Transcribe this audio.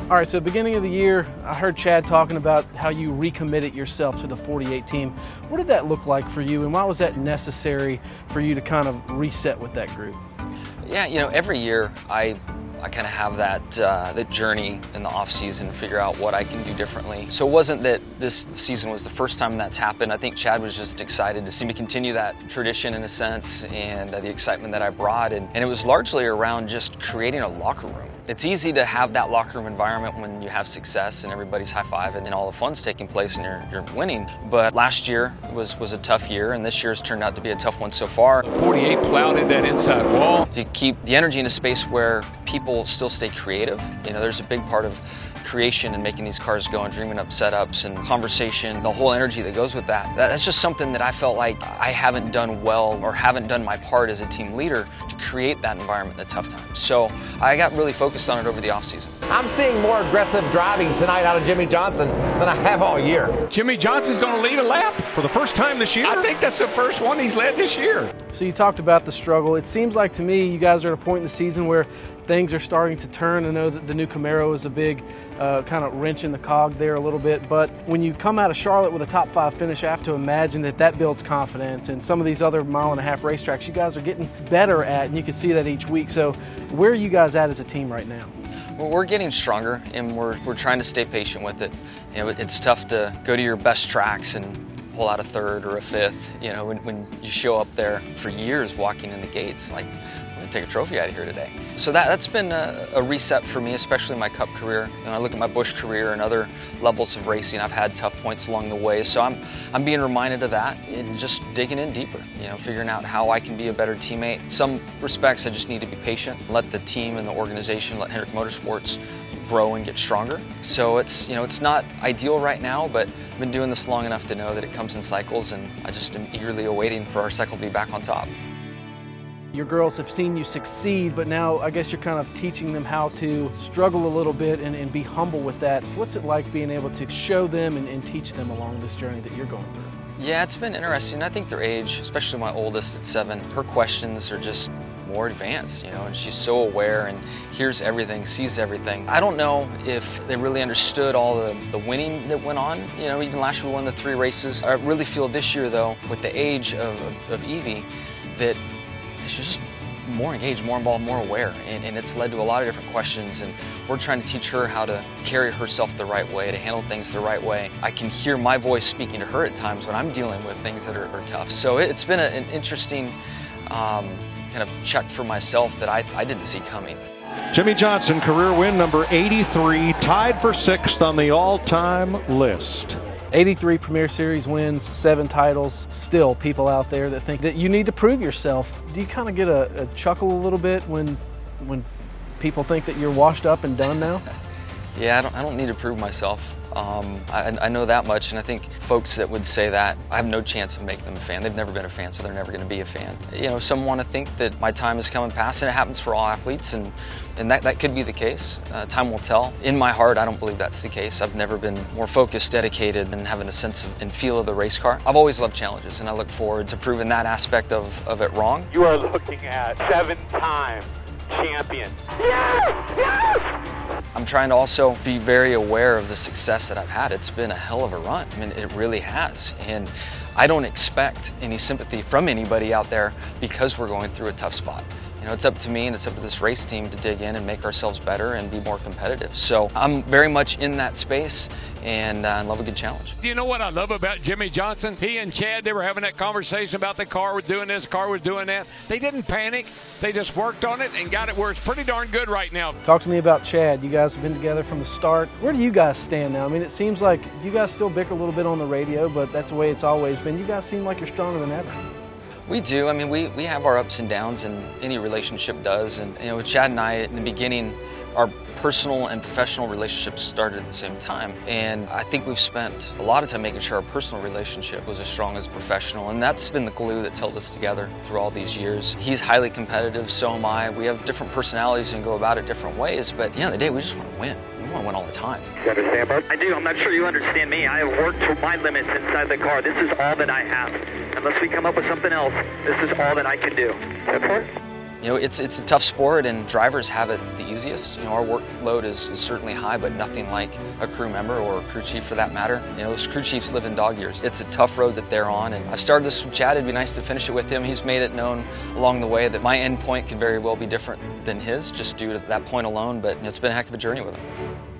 All right, so beginning of the year, I heard Chad talking about how you recommitted yourself to the 48 team. What did that look like for you, and why was that necessary for you to kind of reset with that group? Yeah, you know, every year I kind of have that journey in the off season to figure out what I can do differently. So it wasn't that this season was the first time that's happened. I think Chad was just excited to see me continue that tradition in a sense, and the excitement that I brought. And it was largely around just creating a locker room. It's easy to have that locker room environment when you have success and everybody's high-fiving and all the fun's taking place and you're winning. But last year was a tough year, and this year's turned out to be a tough one so far. 48 plowed in that inside wall. To keep the energy in a space where people still stay creative. You know, there's a big part of creation and making these cars go and dreaming up setups and conversation, the whole energy that goes with that. That's just something that I felt like I haven't done well or haven't done my part as a team leader to create that environment in the tough times. So I got really focused on it over the offseason. I'm seeing more aggressive driving tonight out of Jimmie Johnson than I have all year. Jimmie Johnson's going to lead a lap For the first time this year? I think that's the first one he's led this year. So you talked about the struggle. It seems like to me you guys are at a point in the season where things are starting to turn. I know that the new Camaro is a big kind of wrench in the cog there a little bit, but when you come out of Charlotte with a top 5 finish, I have to imagine that builds confidence, and some of these other mile-and-a-half racetracks you guys are getting better at, and you can see that each week. So where are you guys at as a team right now? Well, we're getting stronger, and we're trying to stay patient with it. You know, it's tough to go to your best tracks and pull out a 3rd or a 5th. You know, when you show up there for years walking in the gates, like, I'm gonna take a trophy out of here today. So that's been a reset for me, especially my Cup career. You know, I look at my Busch career and other levels of racing. I've had tough points along the way, so I'm being reminded of that and just digging in deeper. You know, figuring out how I can be a better teammate. Some respects, I just need to be patient, let the team and the organization, let Hendrick Motorsports grow and get stronger. So it's not ideal right now, but I've been doing this long enough to know that it comes in cycles, and I just am eagerly awaiting for our cycle to be back on top. Your girls have seen you succeed, but now I guess you're kind of teaching them how to struggle a little bit and be humble with that. What's it like being able to show them and teach them along this journey that you're going through? Yeah, it's been interesting. I think their age, especially my oldest at 7, her questions are just more advanced, you know, and she's so aware and hears everything, sees everything. I don't know if they really understood all the winning that went on. You know, even last year we won the 3 races. I really feel this year, though, with the age of Evie, that she's just more engaged, more involved, more aware, and it's led to a lot of different questions, and we're trying to teach her how to carry herself the right way, to handle things the right way. I can hear my voice speaking to her at times when I'm dealing with things that are tough. So it's been an interesting kind of check for myself that I didn't see coming. Jimmie Johnson, career win number 83, tied for 6th on the all-time list. 83 Premier Series wins, 7 titles. Still people out there that think that you need to prove yourself. Do you kind of get a chuckle a little bit when people think that you're washed up and done now? Yeah, I don't need to prove myself. I know that much, and I think folks that would say that, I have no chance of making them a fan. They've never been a fan, so they're never going to be a fan. You know, some want to think that my time has come and passed, and it happens for all athletes, and that could be the case. Time will tell. In my heart, I don't believe that's the case. I've never been more focused, dedicated, and having a sense of and feel of the race car. I've always loved challenges, and I look forward to proving that aspect of it wrong. You are looking at 7-time champion. Yes! Yes! I'm trying to also be very aware of the success that I've had. It's been a hell of a run. I mean, it really has. And I don't expect any sympathy from anybody out there because we're going through a tough spot. You know, it's up to me and it's up to this race team to dig in and make ourselves better and be more competitive. So I'm very much in that space and I love a good challenge. You know what I love about Jimmie Johnson? He and Chad, they were having that conversation about the car was doing this, car was doing that. They didn't panic. They just worked on it and got it where it's pretty darn good right now. Talk to me about Chad. You guys have been together from the start. Where do you guys stand now? I mean, it seems like you guys still bicker a little bit on the radio, but that's the way it's always been. You guys seem like you're stronger than ever. We do. I mean, we have our ups and downs, and any relationship does. And you know, with Chad and I, in the beginning, our personal and professional relationships started at the same time. And I think we've spent a lot of time making sure our personal relationship was as strong as professional. And that's been the glue that's held us together through all these years. He's highly competitive, so am I. We have different personalities and go about it different ways. But at the end of the day, we just want to win. We want to win all the time. You understand, Bud? I do. I'm not sure you understand me. I have worked to my limits inside the car. This is all that I have. Unless we come up with something else, this is all that I can do. That's right. You know, it's a tough sport, and drivers have it the easiest. You know, our workload is certainly high, but nothing like a crew member or a crew chief for that matter. You know, those crew chiefs live in dog years. It's a tough road that they're on, and I started this with Chad. It'd be nice to finish it with him. He's made it known along the way that my end point could very well be different than his, just due to that point alone, but it's been a heck of a journey with him.